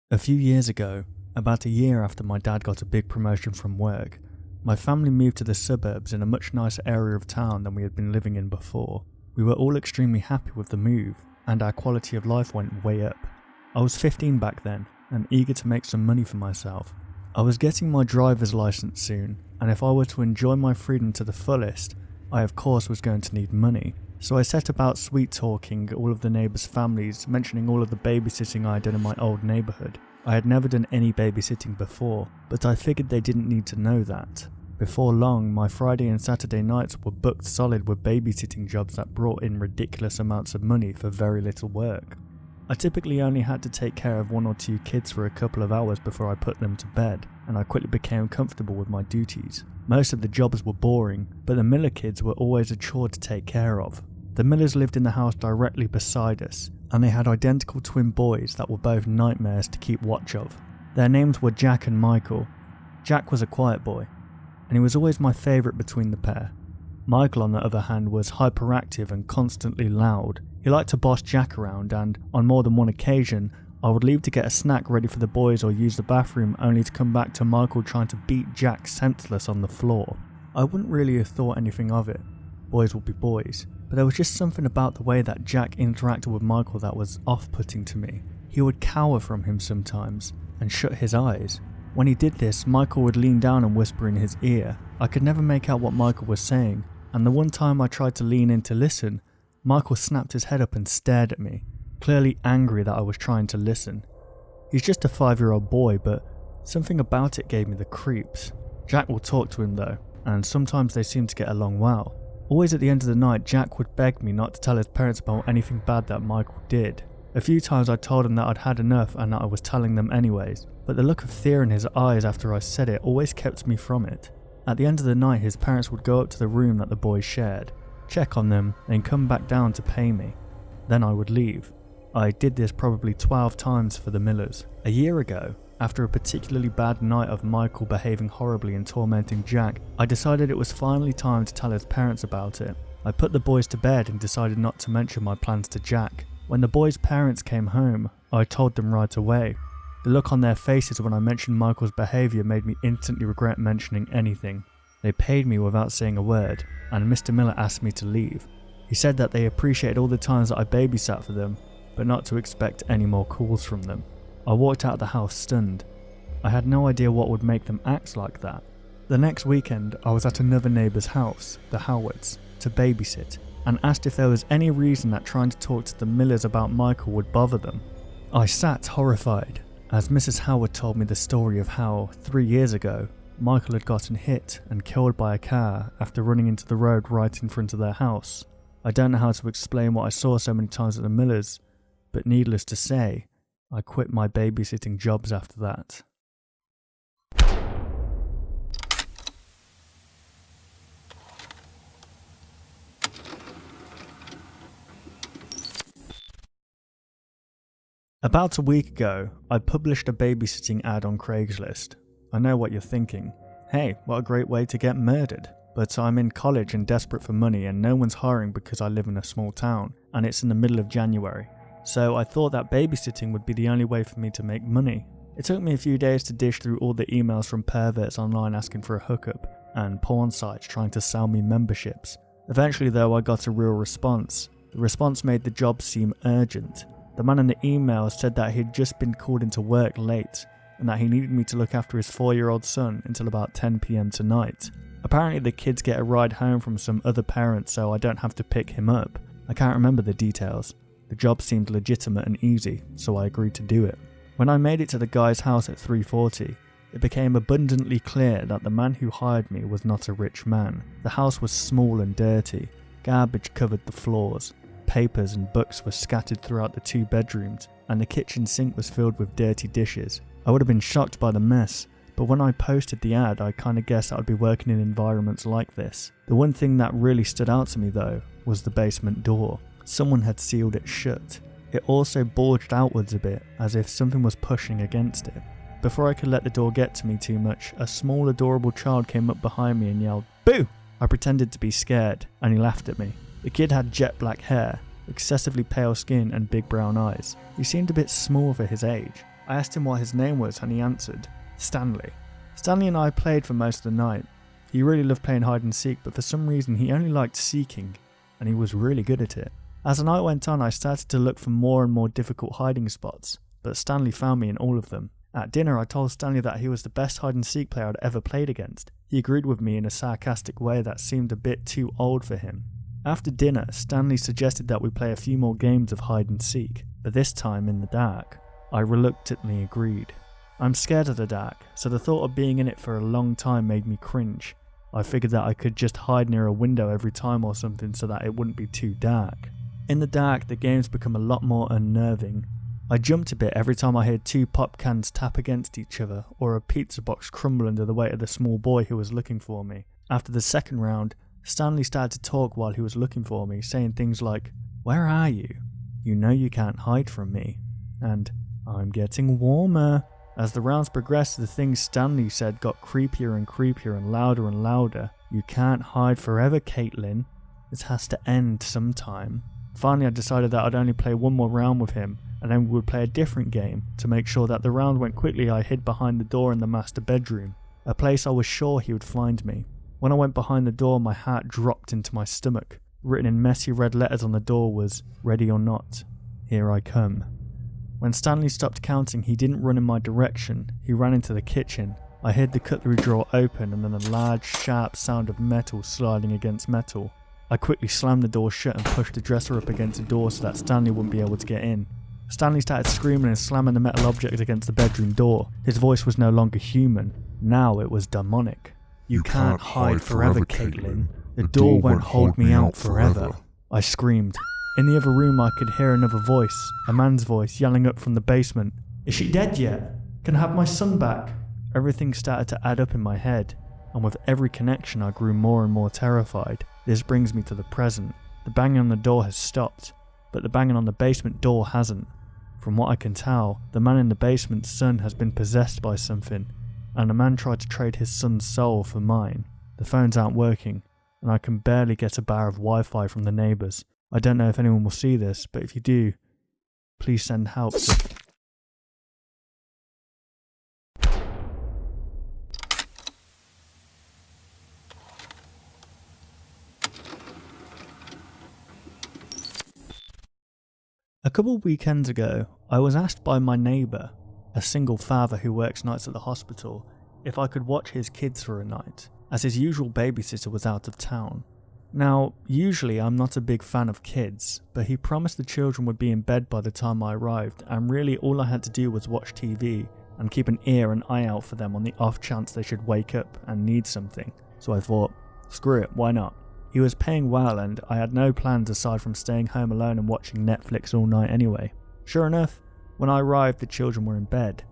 A few years ago, about a year after my dad got a big promotion from work, my family moved to the suburbs in a much nicer area of town than we had been living in before. We were all extremely happy with the move, and our quality of life went way up. I was 15 back then, and eager to make some money for myself. I was getting my driver's license soon, and if I were to enjoy my freedom to the fullest, I of course was going to need money. So I set about sweet talking all of the neighbours' families, mentioning all of the babysitting I had done in my old neighbourhood. I had never done any babysitting before, but I figured they didn't need to know that. Before long, my Friday and Saturday nights were booked solid with babysitting jobs that brought in ridiculous amounts of money for very little work. I typically only had to take care of 1 or 2 kids for a couple of hours before I put them to bed, and I quickly became comfortable with my duties. Most of the jobs were boring, but the Miller kids were always a chore to take care of. The Millers lived in the house directly beside us, and they had identical twin boys that were both nightmares to keep watch of. Their names were Jack and Michael. Jack was a quiet boy, and he was always my favourite between the pair. Michael, on the other hand, was hyperactive and constantly loud. He liked to boss Jack around, and on more than one occasion, I would leave to get a snack ready for the boys or use the bathroom, only to come back to Michael trying to beat Jack senseless on the floor. I wouldn't really have thought anything of it. Boys would be boys. But there was just something about the way that Jack interacted with Michael that was off-putting to me. He would cower from him sometimes, and shut his eyes. When he did this, Michael would lean down and whisper in his ear. I could never make out what Michael was saying, and the one time I tried to lean in to listen, Michael snapped his head up and stared at me, clearly angry that I was trying to listen. He's just a 5-year-old boy, but something about it gave me the creeps. Jack will talk to him though, and sometimes they seem to get along well. Always at the end of the night, Jack would beg me not to tell his parents about anything bad that Michael did. A few times I told him that I'd had enough and that I was telling them anyways, but the look of fear in his eyes after I said it always kept me from it. At the end of the night, his parents would go up to the room that the boys shared, check on them, then come back down to pay me. Then I would leave. I did this probably 12 times for the Millers. A year ago, after a particularly bad night of Michael behaving horribly and tormenting Jack, I decided it was finally time to tell his parents about it. I put the boys to bed and decided not to mention my plans to Jack. When the boys' parents came home, I told them right away. The look on their faces when I mentioned Michael's behaviour made me instantly regret mentioning anything. They paid me without saying a word, and Mr. Miller asked me to leave. He said that they appreciated all the times that I babysat for them, but not to expect any more calls from them. I walked out of the house stunned. I had no idea what would make them act like that. The next weekend, I was at another neighbour's house, the Howards, to babysit, and asked if there was any reason that trying to talk to the Millers about Michael would bother them. I sat horrified, as Mrs. Howard told me the story of how, 3 years ago, Michael had gotten hit and killed by a car after running into the road right in front of their house. I don't know how to explain what I saw so many times at the Millers, but needless to say, I quit my babysitting jobs after that. About a week ago, I published a babysitting ad on Craigslist. I know what you're thinking. Hey, what a great way to get murdered. But I'm in college and desperate for money, and no one's hiring because I live in a small town, and it's in the middle of January. So I thought that babysitting would be the only way for me to make money. It took me a few days to dish through all the emails from perverts online asking for a hookup, and porn sites trying to sell me memberships. Eventually though, I got a real response. The response made the job seem urgent. The man in the email said that he'd just been called into work late, and that he needed me to look after his 4-year-old son until about 10 PM tonight. Apparently the kids get a ride home from some other parent, so I don't have to pick him up. I can't remember the details. The job seemed legitimate and easy, so I agreed to do it. When I made it to the guy's house at 3:40, it became abundantly clear that the man who hired me was not a rich man. The house was small and dirty. Garbage covered the floors. Papers and books were scattered throughout the 2 bedrooms, and the kitchen sink was filled with dirty dishes. I would have been shocked by the mess, but when I posted the ad, I kinda guessed I would be working in environments like this. The one thing that really stood out to me though, was the basement door. Someone had sealed it shut. It also bulged outwards a bit, as if something was pushing against it. Before I could let the door get to me too much, a small adorable child came up behind me and yelled, "Boo!" I pretended to be scared, and he laughed at me. The kid had jet black hair, excessively pale skin and big brown eyes. He seemed a bit small for his age. I asked him what his name was and he answered, Stanley. Stanley and I played for most of the night. He really loved playing hide and seek, but for some reason he only liked seeking, and he was really good at it. As the night went on, I started to look for more and more difficult hiding spots, but Stanley found me in all of them. At dinner, I told Stanley that he was the best hide and seek player I'd ever played against. He agreed with me in a sarcastic way that seemed a bit too old for him. After dinner, Stanley suggested that we play a few more games of hide and seek, but this time in the dark. I reluctantly agreed. I'm scared of the dark, so the thought of being in it for a long time made me cringe. I figured that I could just hide near a window every time or something so that it wouldn't be too dark. In the dark, the games become a lot more unnerving. I jumped a bit every time I heard 2 pop cans tap against each other or a pizza box crumble under the weight of the small boy who was looking for me. After the second round, Stanley started to talk while he was looking for me, saying things like, "Where are you? You know you can't hide from me." And, "I'm getting warmer." As the rounds progressed, the things Stanley said got creepier and louder. "You can't hide forever, Caitlin. This has to end sometime." Finally, I decided that I'd only play one more round with him, and then we would play a different game. To make sure that the round went quickly, I hid behind the door in the master bedroom, a place I was sure he would find me. When I went behind the door, my heart dropped into my stomach. Written in messy red letters on the door was, "Ready or not, here I come." When Stanley stopped counting, he didn't run in my direction, he ran into the kitchen. I heard the cutlery drawer open and then a large, sharp sound of metal sliding against metal. I quickly slammed the door shut and pushed the dresser up against the door so that Stanley wouldn't be able to get in. Stanley started screaming and slamming the metal object against the bedroom door. His voice was no longer human, now it was demonic. "You can't hide forever, Caitlin. The door won't hold me out forever." I screamed. In the other room I could hear another voice, a man's voice yelling up from the basement. "Is she dead yet? Can I have my son back?" Everything started to add up in my head, and with every connection I grew more and more terrified. This brings me to the present. The banging on the door has stopped, but the banging on the basement door hasn't. From what I can tell, the man in the basement's son has been possessed by something, and the man tried to trade his son's soul for mine. The phones aren't working, and I can barely get a bar of Wi-Fi from the neighbours. I don't know if anyone will see this, but if you do, please send help. A couple weekends ago, I was asked by my neighbour, a single father who works nights at the hospital, if I could watch his kids for a night, as his usual babysitter was out of town. Now, usually I'm not a big fan of kids, but he promised the children would be in bed by the time I arrived, and really all I had to do was watch TV and keep an ear and eye out for them on the off chance they should wake up and need something. So I thought, screw it, why not? He was paying well and I had no plans aside from staying home alone and watching Netflix all night anyway. Sure enough, when I arrived the children were in bed.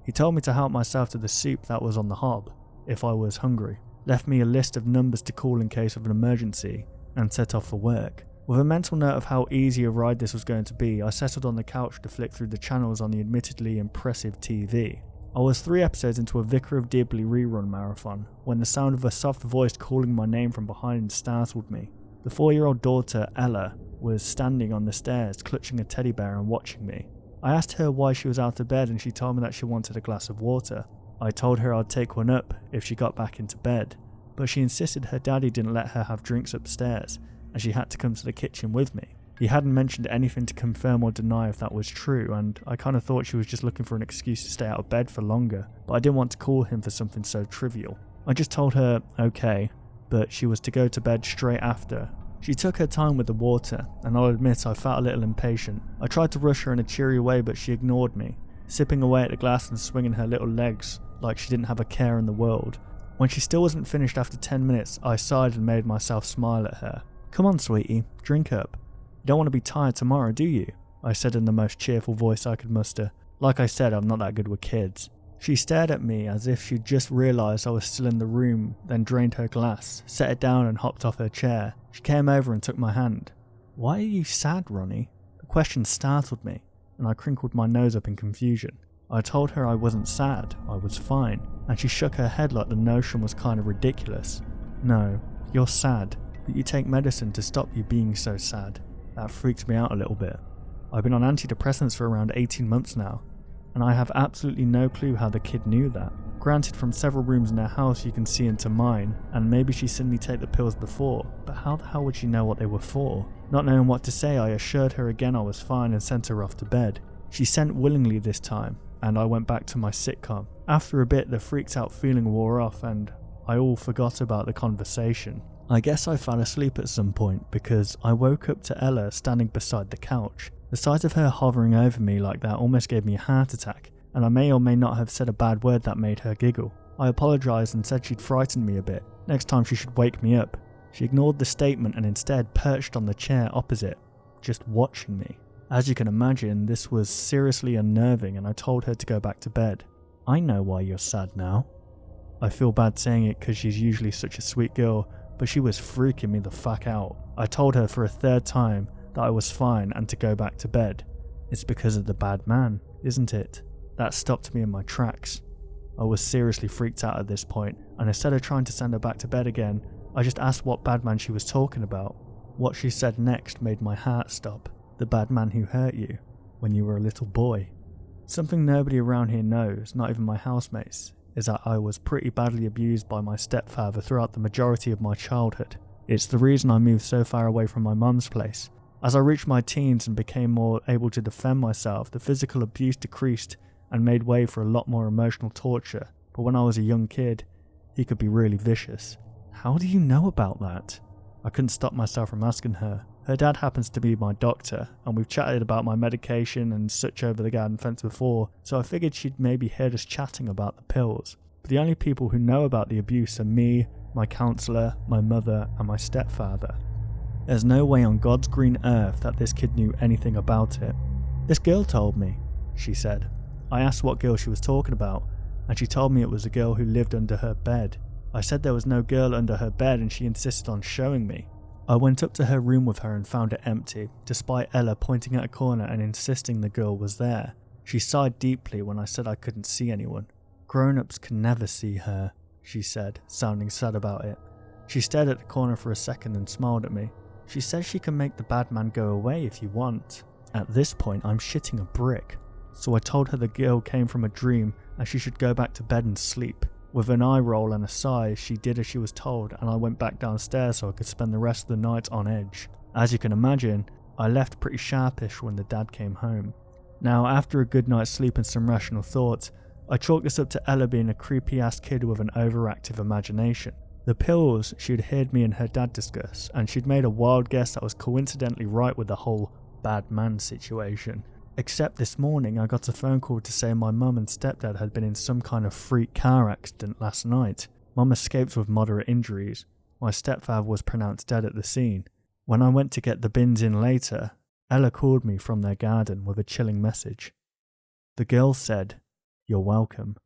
He told me to help myself to the soup that was on the hob, if I was hungry, left me a list of numbers to call in case of an emergency, and set off for work. With a mental note of how easy a ride this was going to be, I settled on the couch to flick through the channels on the admittedly impressive TV. I was 3 episodes into a Vicar of Dibley rerun marathon, when the sound of a soft voice calling my name from behind startled me. The 4-year-old daughter, Ella, was standing on the stairs, clutching a teddy bear and watching me. I asked her why she was out of bed and she told me that she wanted a glass of water. I told her I'd take one up if she got back into bed, but she insisted her daddy didn't let her have drinks upstairs, and she had to come to the kitchen with me. He hadn't mentioned anything to confirm or deny if that was true, and I kind of thought she was just looking for an excuse to stay out of bed for longer, but I didn't want to call him for something so trivial. I just told her, okay, but she was to go to bed straight after. She took her time with the water, and I'll admit I felt a little impatient. I tried to rush her in a cheery way, but she ignored me, sipping away at the glass and swinging her little legs like she didn't have a care in the world. When she still wasn't finished after 10 minutes, I sighed and made myself smile at her. "Come on, sweetie, drink up. You don't want to be tired tomorrow, do you?" I said in the most cheerful voice I could muster. Like I said, I'm not that good with kids. She stared at me as if she'd just realised I was still in the room, then drained her glass, set it down and hopped off her chair. She came over and took my hand. "Why are you sad, Ronnie?" The question startled me, and I crinkled my nose up in confusion. I told her I wasn't sad, I was fine, and she shook her head like the notion was kind of ridiculous. "No, you're sad, but you take medicine to stop you being so sad." That freaked me out a little bit. I've been on antidepressants for around 18 months now. and I have absolutely no clue how the kid knew that. Granted, from several rooms in her house you can see into mine, and maybe she's seen me take the pills before, but how the hell would she know what they were for? Not knowing what to say, I assured her again I was fine and sent her off to bed. She sent willingly this time, and I went back to my sitcom. After a bit, the freaked out feeling wore off and I all forgot about the conversation. I guess I fell asleep at some point because I woke up to Ella standing beside the couch. The sight of her hovering over me like that almost gave me a heart attack, and I may or may not have said a bad word that made her giggle. I apologised and said she'd frightened me a bit. Next time she should wake me up. She ignored the statement and instead perched on the chair opposite, just watching me. As you can imagine, this was seriously unnerving and I told her to go back to bed. I know why you're sad now. I feel bad saying it because she's usually such a sweet girl, but she was freaking me the fuck out. I told her for a third time that I was fine and to go back to bed. It's because of the bad man, isn't it? That stopped me in my tracks. I was seriously freaked out at this point, and instead of trying to send her back to bed again, I just asked what bad man she was talking about. What she said next made my heart stop. The bad man who hurt you when you were a little boy. Something nobody around here knows, not even my housemates, is that I was pretty badly abused by my stepfather throughout the majority of my childhood. It's the reason I moved so far away from my mum's place. As I reached my teens and became more able to defend myself, the physical abuse decreased and made way for a lot more emotional torture. But when I was a young kid, he could be really vicious. How do you know about that? I couldn't stop myself from asking her. Her dad happens to be my doctor, and we've chatted about my medication and such over the garden fence before, so I figured she'd maybe heard us chatting about the pills. But the only people who know about the abuse are me, my counsellor, my mother, and my stepfather. There's no way on God's green earth that this kid knew anything about it. This girl told me, she said. I asked what girl she was talking about, and she told me it was a girl who lived under her bed. I said there was no girl under her bed, and she insisted on showing me. I went up to her room with her and found it empty, despite Ella pointing at a corner and insisting the girl was there. She sighed deeply when I said I couldn't see anyone. Grown-ups can never see her, she said, sounding sad about it. She stared at the corner for a second and smiled at me. She says she can make the bad man go away if you want. At this point, I'm shitting a brick. So I told her the girl came from a dream and she should go back to bed and sleep. With an eye roll and a sigh, she did as she was told, and I went back downstairs so I could spend the rest of the night on edge. As you can imagine, I left pretty sharpish when the dad came home. Now, after a good night's sleep and some rational thoughts, I chalked this up to Ella being a creepy ass kid with an overactive imagination. The pills she'd heard me and her dad discuss, and she'd made a wild guess that was coincidentally right with the whole bad man situation. Except this morning I got a phone call to say my mum and stepdad had been in some kind of freak car accident last night. Mum escaped with moderate injuries. My stepfather was pronounced dead at the scene. When I went to get the bins in later, Ella called me from their garden with a chilling message. The girl said, "You're welcome."